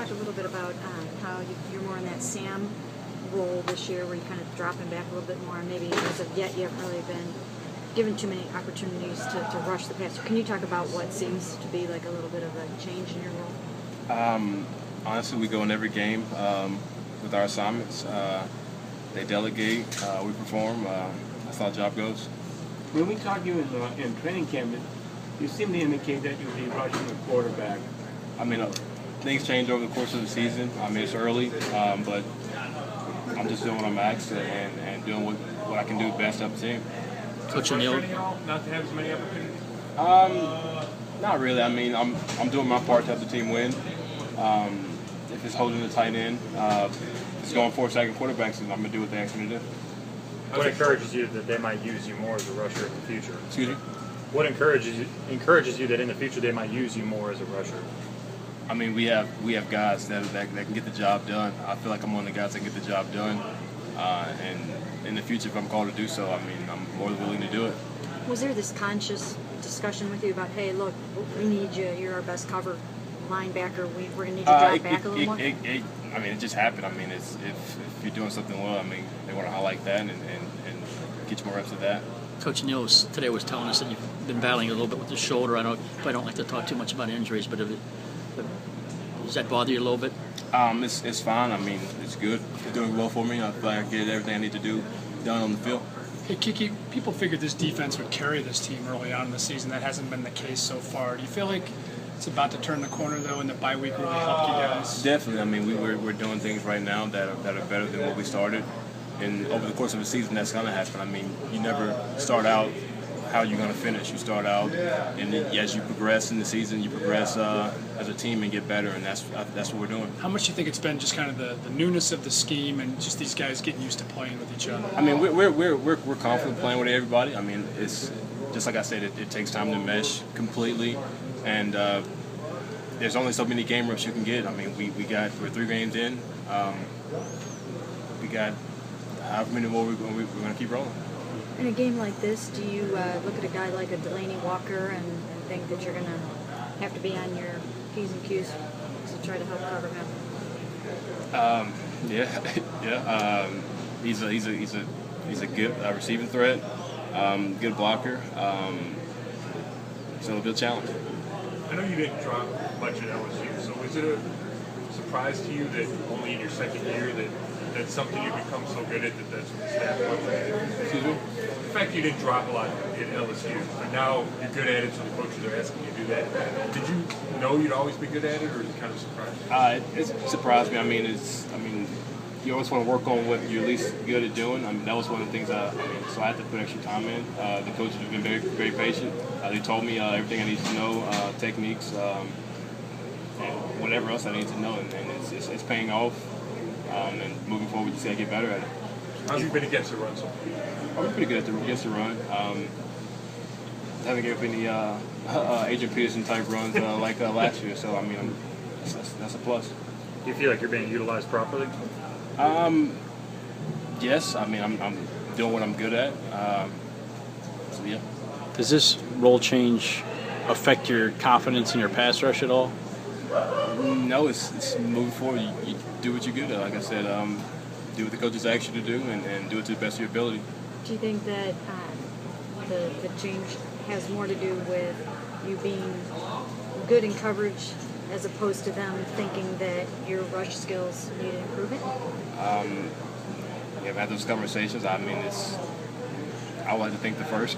talk a little bit about how you're more in that Sam role this year, where you're kind of dropping back a little bit more, and maybe as of yet you haven't really been given too many opportunities to rush the passer. Can you talk about what seems to be like a little bit of a change in your role? Honestly, we go in every game with our assignments. They delegate, we perform. That's how the job goes. When we talked to you in training camp, you seem to indicate that you'll be rushing the quarterback. I mean, things change over the course of the season. I mean, it's early, but I'm just doing what I'm asked and doing what I can do best up the team. Coach O'Neill, not to have as many opportunities? Not really. I mean, I'm doing my part to help the team win. If it's holding the tight end, if it's going 4 second quarterbacks, then I'm going to do what they ask me to do. What encourages you that they might use you more as a rusher in the future? Excuse me? What encourages you that in the future they might use you more as a rusher? I mean, we have guys that can get the job done. I feel like I'm one of the guys that can get the job done. And in the future, if I'm called to do so, I mean, I'm more than willing to do it. Was there this conscious discussion with you about, hey, look, we need you. You're our best cover linebacker. We're going to need you to drop back a little more? I mean, it just happened. I mean, if you're doing something well, I mean, they want to highlight that and get you more reps of that. Coach O'Neill today was telling us that you've been battling a little bit with the shoulder. I don't like to talk too much about injuries, but does that bother you a little bit? It's fine. I mean, it's good. It's doing well for me. I feel like I get everything I need to do done on the field. Hey, Kiki, people figured this defense would carry this team early on in the season. That hasn't been the case so far. Do you feel like it's about to turn the corner, though, and the bye week really helped you guys? Definitely. I mean, we're doing things right now that are better than what we started. And over the course of a season, that's going to happen. I mean, you never start out how you're going to finish. You start out, and as you progress in the season, you progress as a team and get better, and that's what we're doing. How much do you think it's been just kind of the newness of the scheme and just these guys getting used to playing with each other? I mean, we're confident playing with everybody. I mean, it's just like I said, it takes time to mesh completely, and there's only so many game reps you can get. I mean, we're 3 games in. We got however many more we're going to keep rolling. In a game like this, do you look at a guy like a Delaney Walker and think that you're going to have to be on your P's and Q's to try to help cover him? Yeah. He's a good receiving threat, good blocker. So it'll be a challenge. I know you didn't drop much at LSU, so was it a surprise to you that only in your second year that's something you become so good at that's what the staff wants? Excuse me? The fact you didn't drop a lot at LSU, but now you're good at it, so the coaches are asking you to do that. Did you know you'd always be good at it, or is it kind of surprising? It surprised me. I mean, you always want to work on what you're least good at doing. I mean, that was one of the things so I had to put extra time in. The coaches have been very, very patient. They told me everything I need to know, techniques, and whatever else I need to know, and it's paying off. And moving forward, you see I get better at it. How's you been against the run so far? I'm pretty good against the run. Haven't given up any Adrian Peterson type runs like last year, so I mean, that's a plus. Do you feel like you're being utilized properly? Yes. I mean, I'm doing what I'm good at. So yeah. Does this role change affect your confidence in your pass rush at all? No, it's moving forward. You do what you're good at. Like I said, do what the coaches ask you to do, and do it to the best of your ability. Do you think that the change has more to do with you being good in coverage as opposed to them thinking that your rush skills need improvement? Yeah, I've had those conversations. I mean, I would like to think the first.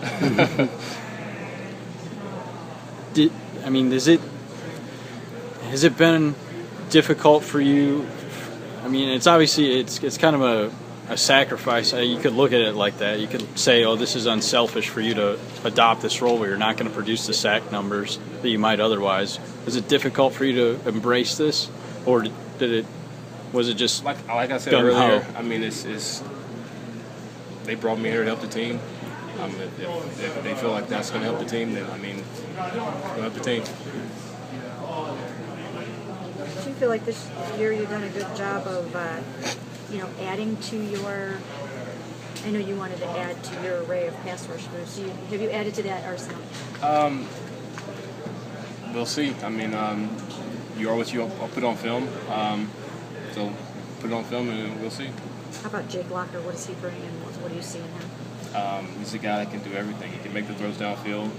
Has it been difficult for you? I mean, it's obviously it's kind of a sacrifice. You could look at it like that. You could say, "Oh, this is unselfish for you to adopt this role where you're not going to produce the sack numbers that you might otherwise." Was it difficult for you to embrace this, or was it just like I said earlier? I mean, it's they brought me here to help the team. If they feel like that's going to help the team, then I mean, it's going to help the team. Do you feel like this year you've done a good job of, adding to your? I know you wanted to add to your array of pass rushers. Have you added to that arsenal? We'll see. I mean, you are what you put on film. So put it on film and we'll see. How about Jake Locker? What does he bring, and what do you see in him? He's a guy that can do everything. He can make the throws downfield.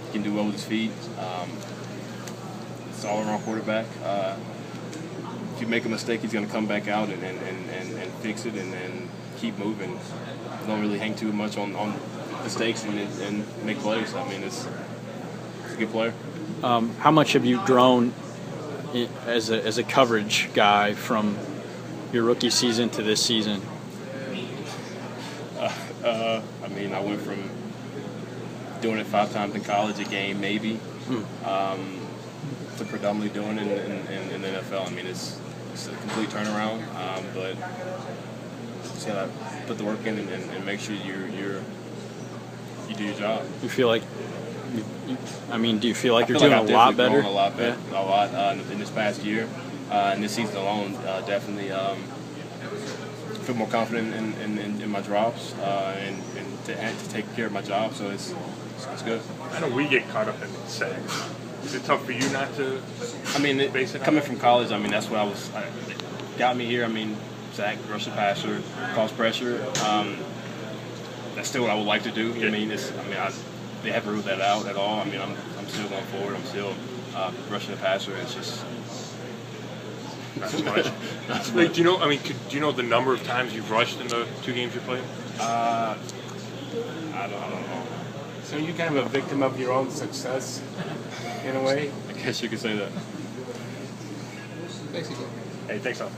He can do well with his feet. It's all around quarterback. If you make a mistake, he's going to come back out and fix it and keep moving. Don't really hang too much on mistakes and make plays. I mean, it's a good player. How much have you grown as a coverage guy from your rookie season to this season? I mean, I went from doing it 5 times in college, a game maybe, to predominantly doing it in the NFL. I mean, it's a complete turnaround, but just gotta put the work in and make sure you do your job. You feel like, do you feel like you're I feel doing like a lot I've better? grown a lot better, a lot in this past year, and this season alone. Definitely feel more confident in my drops and to take care of my job. So it's good. I know we get caught up in sacks. Is it tough for you not to? I mean, base it on coming that? from college, I mean, that's what got me here. I mean, sack, rush the passer, cause pressure. That's still what I would like to do. Yeah. I mean, they haven't ruled that out at all. I mean, I'm still going forward. I'm still rushing the passer. It's just Not as much. not as Like, much. do you know? I mean, do you know the number of times you've rushed in the 2 games you played? I don't know. So you're kind of a victim of your own success, in a way. I guess you could say that. Basically. Hey, thanks, Al.